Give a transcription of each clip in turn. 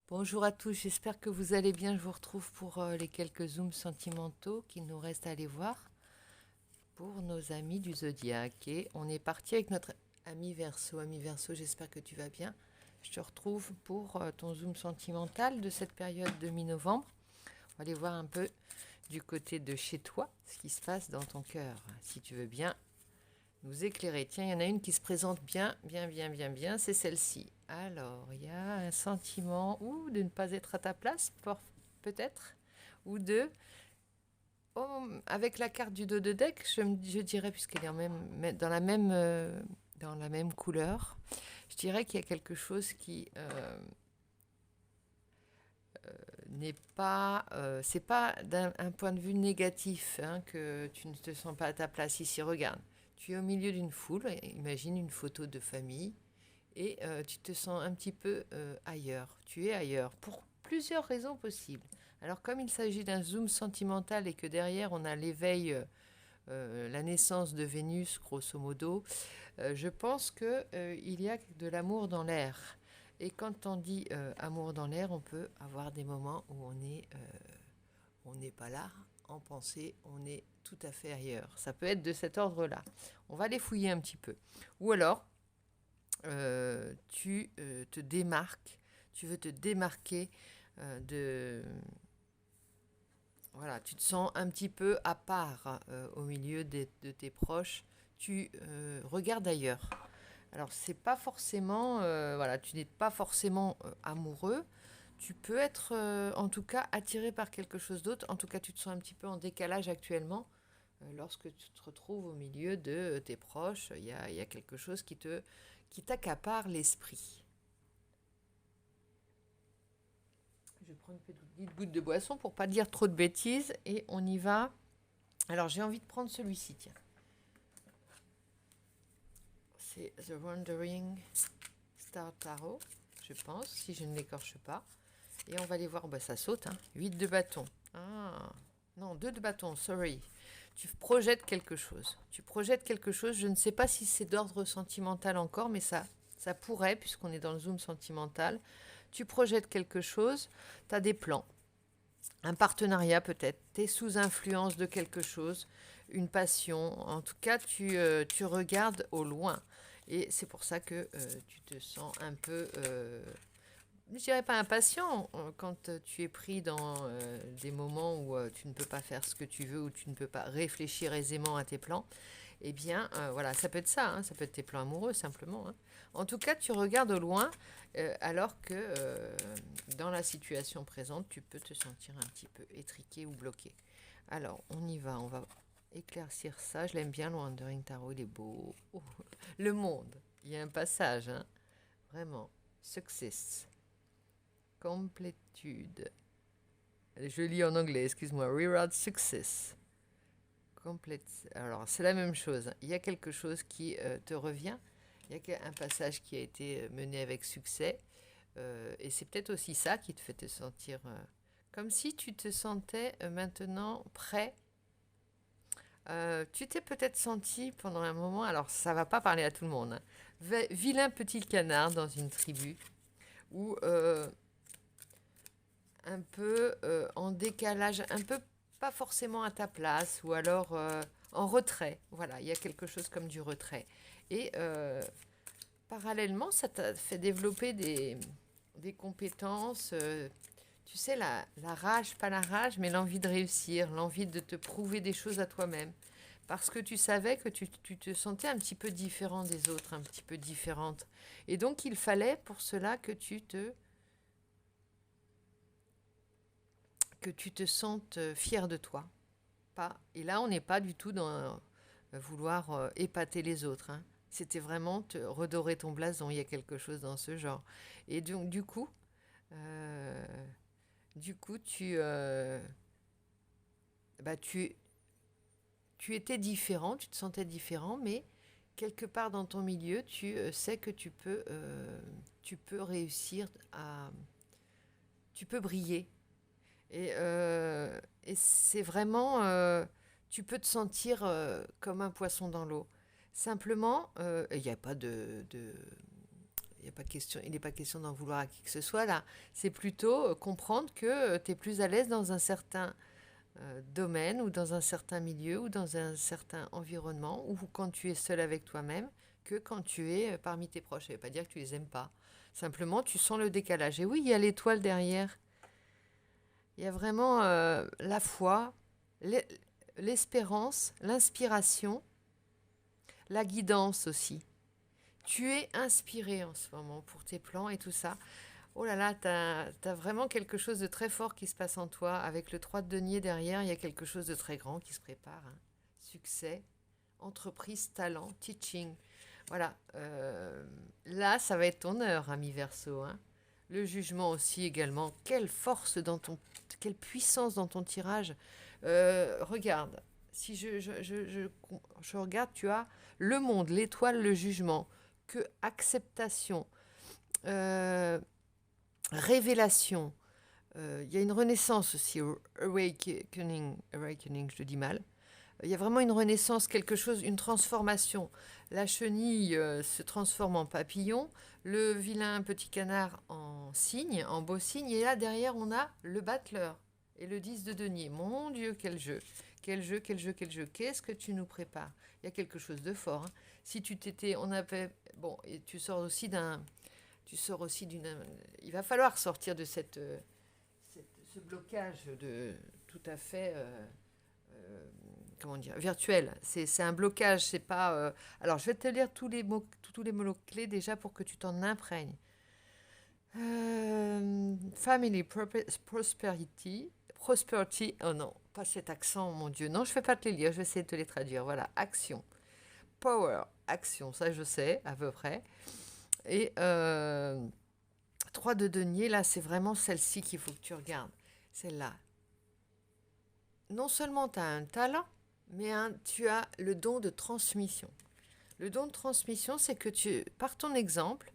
Bonjour à tous, j'espère que vous allez bien. Je vous retrouve pour les quelques zooms sentimentaux qu'il nous reste à aller voir pour nos amis du zodiaque. Et on est parti avec notre ami Verseau. Ami Verseau, j'espère que tu vas bien. Je te retrouve pour ton zoom sentimental de cette période de mi-novembre. On va aller voir un peu du côté de chez toi ce qui se passe dans ton cœur, si tu veux bien nous éclairer. Tiens, il y en a une qui se présente bien, c'est celle-ci. Alors, il y a un sentiment ou de ne pas être à ta place, peut-être, ou de... Oh, avec la carte du dos de deck, je dirais, puisqu'elle est dans la même couleur, je dirais qu'il y a quelque chose qui n'est pas... c'est pas d'un un point de vue négatif, hein, que tu ne te sens pas à ta place ici. Regarde, tu es au milieu d'une foule, imagine une photo de famille, et tu te sens un petit peu ailleurs. Tu es ailleurs pour plusieurs raisons possibles. Alors comme il s'agit d'un zoom sentimental et que derrière on a l'éveil, la naissance de Vénus, grosso modo, je pense que il y a de l'amour dans l'air. Et quand on dit amour dans l'air, on peut avoir des moments où on n'est pas là en pensée, on est tout à fait ailleurs. Ça peut être de cet ordre-là. On va les fouiller un petit peu. Ou alors, tu te démarques, tu veux te démarquer de... Voilà, tu te sens un petit peu à part au milieu de tes proches. Tu regardes ailleurs. Alors, c'est pas forcément... voilà, tu n'es pas forcément amoureux. Tu peux être, en tout cas, attiré par quelque chose d'autre. En tout cas, tu te sens un petit peu en décalage actuellement. Lorsque tu te retrouves au milieu de tes proches, il y a quelque chose qui t'accapare l'esprit. Je prends une petite goutte de boisson pour pas dire trop de bêtises et on y va. Alors j'ai envie de prendre celui-ci, tiens. C'est The Wandering Star Tarot, je pense, si je ne l'écorche pas. Et on va aller voir, bah, ça saute, hein. 8 de bâton. Ah, non, 2 de bâton, sorry. Tu projettes quelque chose. Tu projettes quelque chose, je ne sais pas si c'est d'ordre sentimental encore, mais ça pourrait, puisqu'on est dans le zoom sentimental. Tu projettes quelque chose, tu as des plans. Un partenariat peut-être, tu es sous influence de quelque chose, une passion. En tout cas, tu regardes au loin. Et c'est pour ça que tu te sens un peu, je dirais pas impatient, quand tu es pris dans des moments où tu ne peux pas faire ce que tu veux, ou tu ne peux pas réfléchir aisément à tes plans. Eh bien, voilà, ça peut être ça, hein, ça peut être tes plans amoureux simplement, hein. En tout cas, tu regardes au loin, alors que dans la situation présente, tu peux te sentir un petit peu étriqué ou bloqué. Alors, on va éclaircir ça. Je l'aime bien, le Wandering Tarot, il est beau. Oh, le monde, il y a un passage, hein, vraiment. Success, complétude. Je lis en anglais, excuse-moi. Reward success. Complète. Alors, c'est la même chose. Il y a quelque chose qui te revient. Il y a un passage qui a été mené avec succès. Et c'est peut-être aussi ça qui te fait te sentir comme si tu te sentais maintenant prêt. Tu t'es peut-être senti pendant un moment, alors ça va pas parler à tout le monde, hein, vilain petit canard dans une tribu, ou un peu en décalage, un peu pas forcément à ta place, ou alors en retrait. Voilà, il y a quelque chose comme du retrait. Et parallèlement, ça t'a fait développer des compétences. Tu sais, la rage, pas la rage, mais l'envie de réussir, l'envie de te prouver des choses à toi-même. Parce que tu savais que tu te sentais un petit peu différent des autres, un petit peu différente. Et donc, il fallait pour cela que tu te sentes fier de toi. Pas. Et là, on n'est pas du tout dans vouloir épater les autres, hein. C'était vraiment te redorer ton blason. Il y a quelque chose dans ce genre. Et donc, euh, bah, tu étais différent, tu te sentais différent, mais quelque part dans ton milieu, tu sais que tu peux réussir à, tu peux briller. Et c'est vraiment, tu peux te sentir comme un poisson dans l'eau. Simplement, il n'y a pas il n'est pas question d'en vouloir à qui que ce soit là. C'est plutôt comprendre que tu es plus à l'aise dans un certain domaine ou dans un certain milieu ou dans un certain environnement ou quand tu es seul avec toi-même que quand tu es parmi tes proches. Ça ne veut pas dire que tu les aimes pas. Simplement, tu sens le décalage. Et oui, il y a l'étoile derrière. Il y a vraiment la foi, l'espérance, l'inspiration, la guidance aussi. Tu es inspiré en ce moment pour tes plans et tout ça. Oh là là, t'as vraiment quelque chose de très fort qui se passe en toi. Avec le 3 de denier derrière, il y a quelque chose de très grand qui se prépare, hein. Succès, entreprise, talent, teaching. Voilà. Là, ça va être ton heure, ami Verseau, hein. Le jugement aussi également. Quelle force quelle puissance dans ton tirage. Regarde, si je regarde, tu as le monde, l'étoile, le jugement, que acceptation, euh, révélation. Il y a une renaissance aussi, awakening, je le dis mal. Il y a vraiment une renaissance, quelque chose, une transformation. La chenille se transforme en papillon, le vilain petit canard en cygne, en beau cygne, et là derrière on a le battleur et le 10 de denier. Mon Dieu, quel jeu! Quel jeu, quel jeu, quel jeu. Qu'est-ce que tu nous prépares? Il y a quelque chose de fort, hein. Si tu t'étais... On avait... Bon, et tu sors aussi d'un... Il va falloir sortir de ce blocage de tout à fait... comment dire, virtuel. C'est un blocage, c'est pas... Alors, je vais te lire tous les mots-clés déjà pour que tu t'en imprègnes. Family, prosperity, oh non, pas cet accent, mon Dieu. Non, je ne vais pas te les lire, je vais essayer de te les traduire. Voilà, action. Power, action, ça je sais, à peu près. Et 3 de denier, là, c'est vraiment celle-ci qu'il faut que tu regardes. Celle-là. Non seulement tu as un talent, mais tu as le don de transmission. Le don de transmission, c'est que par ton exemple,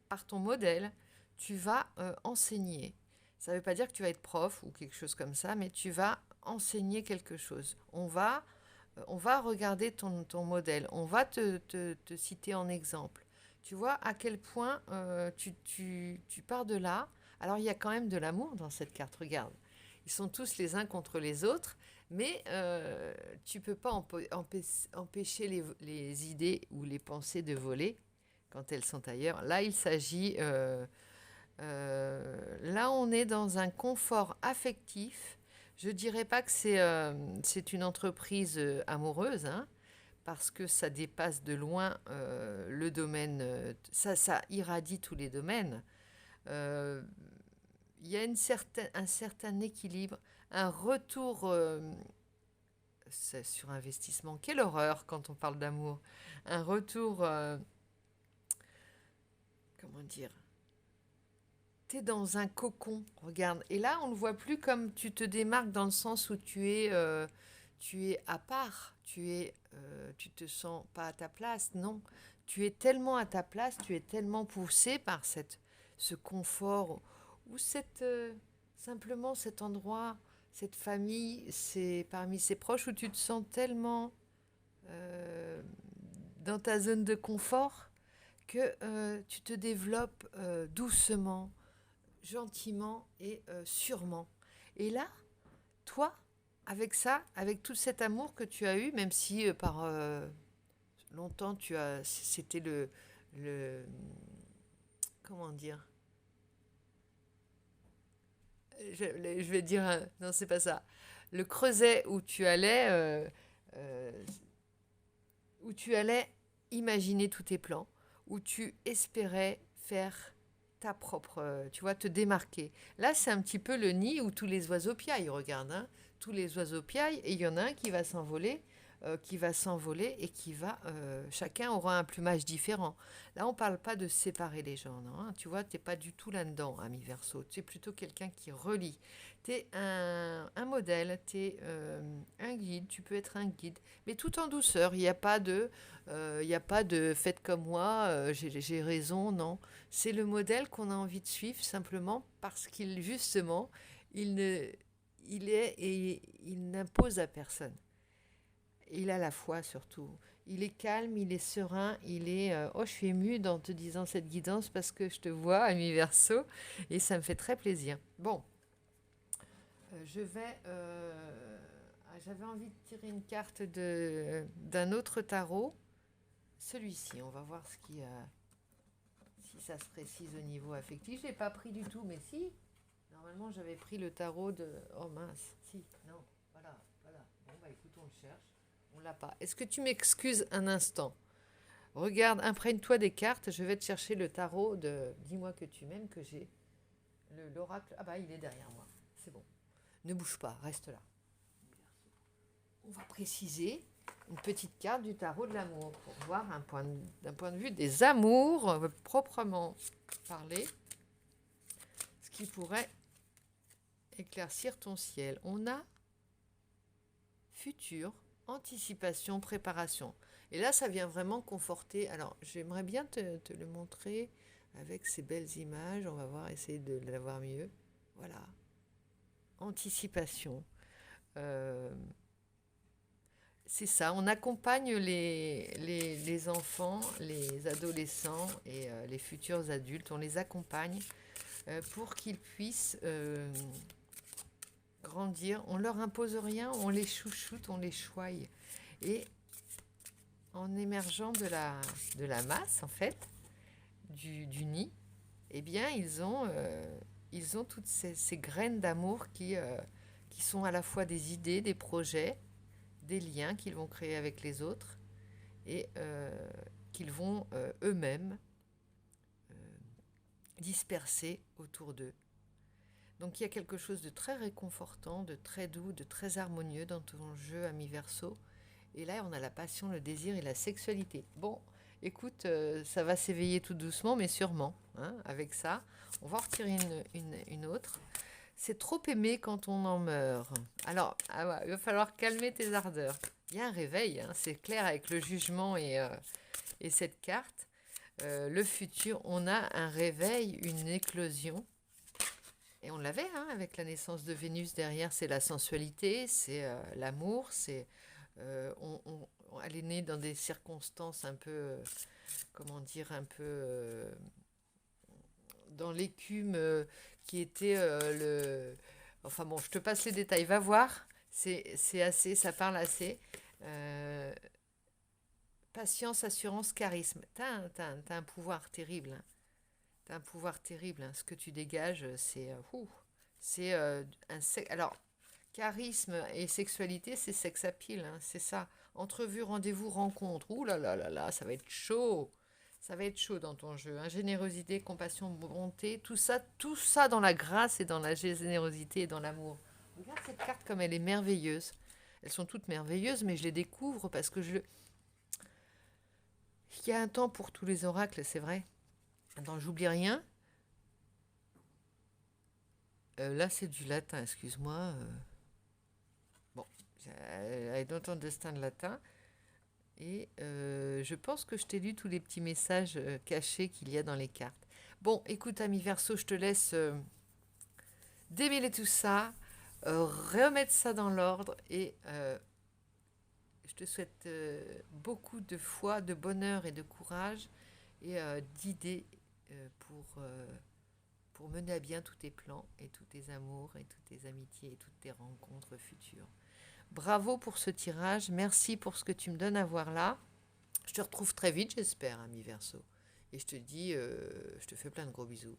par ton modèle, tu vas enseigner. Ça ne veut pas dire que tu vas être prof ou quelque chose comme ça, mais tu vas enseigner quelque chose. On va regarder ton modèle, on va te citer en exemple. Tu vois à quel point tu pars de là. Alors, il y a quand même de l'amour dans cette carte, regarde. Ils sont tous les uns contre les autres, mais tu ne peux pas empêcher les idées ou les pensées de voler quand elles sont ailleurs. Là, il s'agit... là, on est dans un confort affectif. Je ne dirais pas que c'est une entreprise amoureuse, hein, parce que ça dépasse de loin le domaine. Ça irradie tous les domaines. Il y a un certain équilibre, un retour sur investissement. Quelle horreur quand on parle d'amour. Un retour, comment dire, t'es dans un cocon, regarde. Et là, on ne le voit plus comme tu te démarques dans le sens où tu es à part, tu te sens pas à ta place. Non, tu es tellement à ta place, tu es tellement poussé par ce confort ou simplement cet endroit, cette famille, c'est parmi ses proches où tu te sens tellement dans ta zone de confort que tu te développes doucement, gentiment et sûrement. Et là, toi, avec ça, avec tout cet amour que tu as eu, même si par longtemps c'était le comment dire, je vais dire, non, c'est pas ça, le creuset où tu allais imaginer tous tes plans, où tu espérais faire ta propre, tu vois, te démarquer. Là, c'est un petit peu le nid où tous les oiseaux piaillent, regarde, hein. Tous les oiseaux piaillent et il y en a un qui va s'envoler et chacun aura un plumage différent. Là, on ne parle pas de séparer les gens, non, hein. Tu vois, tu n'es pas du tout là-dedans, ami Verseau. Tu es plutôt quelqu'un qui relie. Tu es un modèle, tu es un guide, tu peux être un guide, mais tout en douceur. Il n'y a pas de faites comme moi, j'ai raison, non. C'est le modèle qu'on a envie de suivre simplement parce qu'il, justement, il n'impose à personne. Il a la foi surtout. il est calme, il est serein, il est... Oh, je suis émue en te disant cette guidance parce que je te vois, ami Verseau, et ça me fait très plaisir. Bon, je vais... j'avais envie de tirer une carte d'un autre tarot. Celui-ci, on va voir si ça se précise au niveau affectif. Je l'ai pas pris du tout, mais si. Normalement, j'avais pris le tarot de... Oh mince, si, non, voilà. Bon, bah écoute, on le cherche. On l'a pas. Est-ce que tu m'excuses un instant? Regarde, imprègne-toi des cartes. Je vais te chercher le tarot de Dis-moi que tu m'aimes, que j'ai. L'oracle. Ah bah, il est derrière moi. C'est bon. Ne bouge pas, reste là. On va préciser une petite carte du tarot de l'amour pour voir d'un point de vue des amours, proprement parler, ce qui pourrait éclaircir ton ciel. On a futur, anticipation, préparation. Et là, ça vient vraiment conforter. Alors, j'aimerais bien te le montrer avec ces belles images. On va voir, essayer de l'avoir mieux. Voilà. Anticipation. C'est ça, on accompagne les enfants, les adolescents et les futurs adultes. On les accompagne pour qu'ils puissent grandir. On leur impose rien, on les chouchoute, on les choye. Et en émergeant de la masse, en fait, du nid, eh bien, ils ont toutes ces graines d'amour qui sont à la fois des idées, des projets, des liens qu'ils vont créer avec les autres et qu'ils vont eux-mêmes disperser autour d'eux. Donc il y a quelque chose de très réconfortant, de très doux, de très harmonieux dans ton jeu, ami Verseau. Et là, on a la passion, le désir et la sexualité. Bon, écoute, ça va s'éveiller tout doucement, mais sûrement. Hein, avec ça, on va en retirer une autre. C'est trop aimé quand on en meurt. Alors, il va falloir calmer tes ardeurs. Il y a un réveil, hein, c'est clair avec le jugement et cette carte. Le futur, on a un réveil, une éclosion. Et on l'avait hein, avec la naissance de Vénus derrière, c'est la sensualité, c'est l'amour, c'est... elle est née dans des circonstances un peu, comment dire, un peu dans l'écume qui était le... Enfin bon, je te passe les détails, va voir, c'est assez, ça parle assez. Patience, assurance, charisme. T'as un pouvoir terrible. Hein. T'as un pouvoir terrible. Hein. Ce que tu dégages, c'est alors, charisme et sexualité, c'est sex appeal, hein, c'est ça. Entrevue, rendez-vous, rencontre. Ouh là là là là, ça va être chaud. Ça va être chaud dans ton jeu. Hein. Générosité, compassion, bonté, tout ça dans la grâce et dans la générosité et dans l'amour. Regarde cette carte comme elle est merveilleuse. Elles sont toutes merveilleuses, mais je les découvre parce que il y a un temps pour tous les oracles, c'est vrai. Attends, j'oublie rien. Là, c'est du latin, excuse-moi. Bon, I don't understand latin. Et je pense que je t'ai lu tous les petits messages cachés qu'il y a dans les cartes. Bon, écoute, ami Verseau, je te laisse démêler tout ça, remettre ça dans l'ordre et je te souhaite beaucoup de foi, de bonheur et de courage et d'idées pour mener à bien tous tes plans et tous tes amours et toutes tes amitiés et toutes tes rencontres futures. Bravo pour ce tirage, merci pour ce que tu me donnes à voir là. Je te retrouve très vite, j'espère, ami Verseau. Et je te dis, je te fais plein de gros bisous.